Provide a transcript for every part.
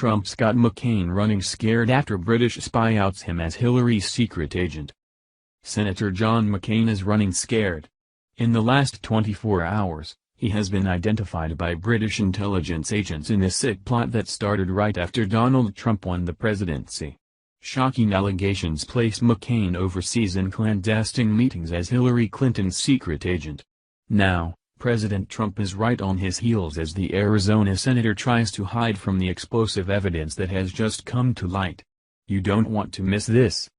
Trump's got McCain running scared after British spy outs him as Hillary's secret agent. Senator John McCain is running scared. In the last 24 hours, he has been identified by British intelligence agents in a sick plot that started right after Donald Trump won the presidency. Shocking allegations place McCain overseas in clandestine meetings as Hillary Clinton's secret agent. Now, President Trump is right on his heels as the Arizona senator tries to hide from the explosive evidence that has just come to light. You don't want to miss this.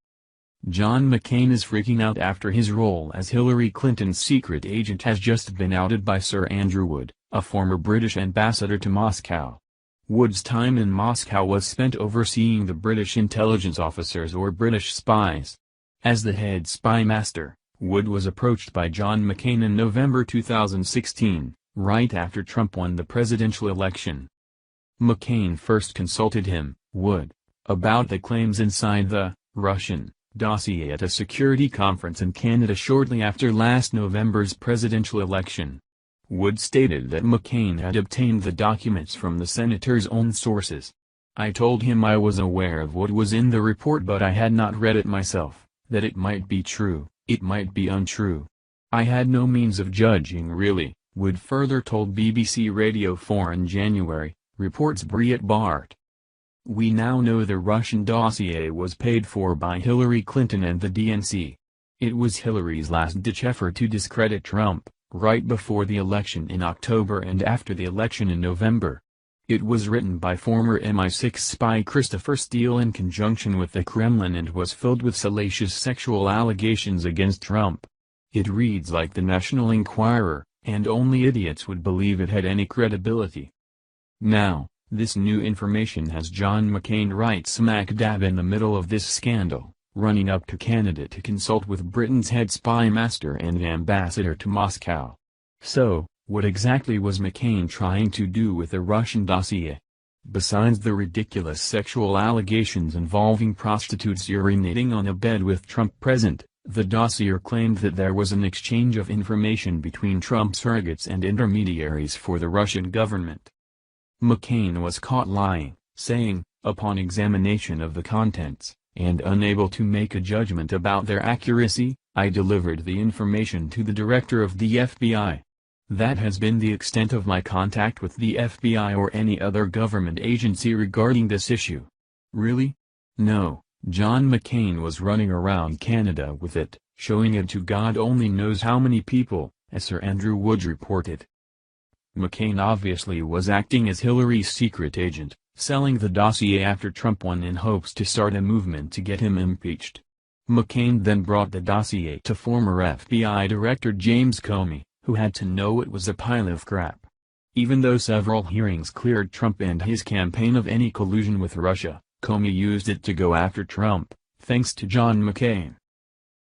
John McCain is freaking out after his role as Hillary Clinton's secret agent has just been outed by Sir Andrew Wood, a former British ambassador to Moscow. Wood's time in Moscow was spent overseeing the British intelligence officers or British spies. As the head spy master, Wood was approached by John McCain in November 2016, right after Trump won the presidential election. McCain first consulted him, Wood, about the claims inside the Russian dossier at a security conference in Canada shortly after last November's presidential election. Wood stated that McCain had obtained the documents from the senator's own sources. I told him I was aware of what was in the report but I had not read it myself, that it might be true, it might be untrue. I had no means of judging really, Wood further told BBC Radio 4 in January, reports Breitbart. We now know the Russian dossier was paid for by Hillary Clinton and the DNC. It was Hillary's last-ditch effort to discredit Trump, right before the election in October and after the election in November. It was written by former MI6 spy Christopher Steele in conjunction with the Kremlin and was filled with salacious sexual allegations against Trump. It reads like the National Enquirer, and only idiots would believe it had any credibility. Now, this new information has John McCain right smack dab in the middle of this scandal, running up to Canada to consult with Britain's head spy master and ambassador to Moscow. So, what exactly was McCain trying to do with the Russian dossier? Besides the ridiculous sexual allegations involving prostitutes urinating on a bed with Trump present, the dossier claimed that there was an exchange of information between Trump surrogates and intermediaries for the Russian government. McCain was caught lying, saying, upon examination of the contents, and unable to make a judgment about their accuracy, I delivered the information to the director of the FBI. That has been the extent of my contact with the FBI or any other government agency regarding this issue. Really? No, John McCain was running around Canada with it, showing it to God only knows how many people, as Sir Andrew Wood reported. McCain obviously was acting as Hillary's secret agent, selling the dossier after Trump won in hopes to start a movement to get him impeached. McCain then brought the dossier to former FBI Director James Comey, who had to know it was a pile of crap. Even though several hearings cleared Trump and his campaign of any collusion with Russia, Comey used it to go after Trump, thanks to John McCain.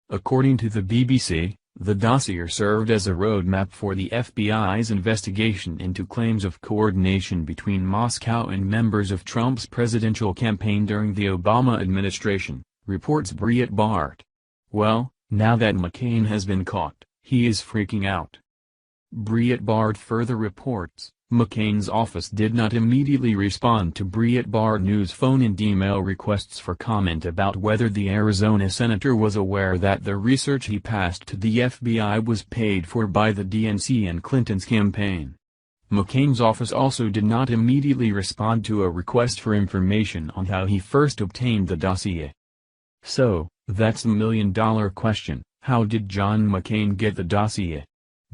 According to the BBC, the dossier served as a roadmap for the FBI's investigation into claims of coordination between Moscow and members of Trump's presidential campaign during the Obama administration, reports Breitbart. Well, now that McCain has been caught, he is freaking out. Breitbart further reports, McCain's office did not immediately respond to Breitbart News phone and email requests for comment about whether the Arizona senator was aware that the research he passed to the FBI was paid for by the DNC and Clinton's campaign. McCain's office also did not immediately respond to a request for information on how he first obtained the dossier. So, that's the million-dollar question, how did John McCain get the dossier?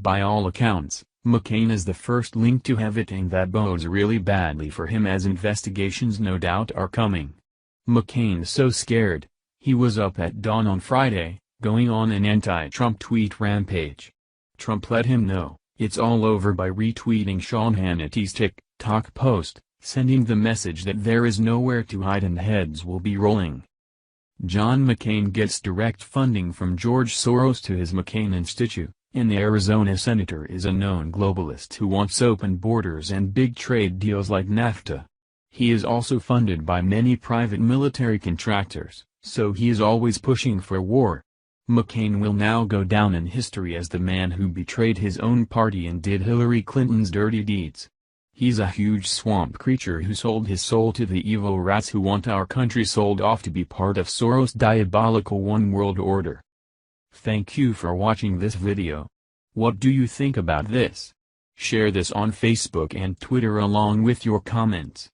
By all accounts, McCain is the first link to have it, and that bodes really badly for him as investigations no doubt are coming. McCain's so scared, he was up at dawn on Friday, going on an anti-Trump tweet rampage. Trump let him know, it's all over by retweeting Sean Hannity's TikTok post, sending the message that there is nowhere to hide and heads will be rolling. John McCain gets direct funding from George Soros to his McCain Institute. And the Arizona senator is a known globalist who wants open borders and big trade deals like NAFTA. He is also funded by many private military contractors, so he is always pushing for war. McCain will now go down in history as the man who betrayed his own party and did Hillary Clinton's dirty deeds. He's a huge swamp creature who sold his soul to the evil rats who want our country sold off to be part of Soros' diabolical one world order. Thank you for watching this video. What do you think about this? Share this on Facebook and Twitter along with your comments.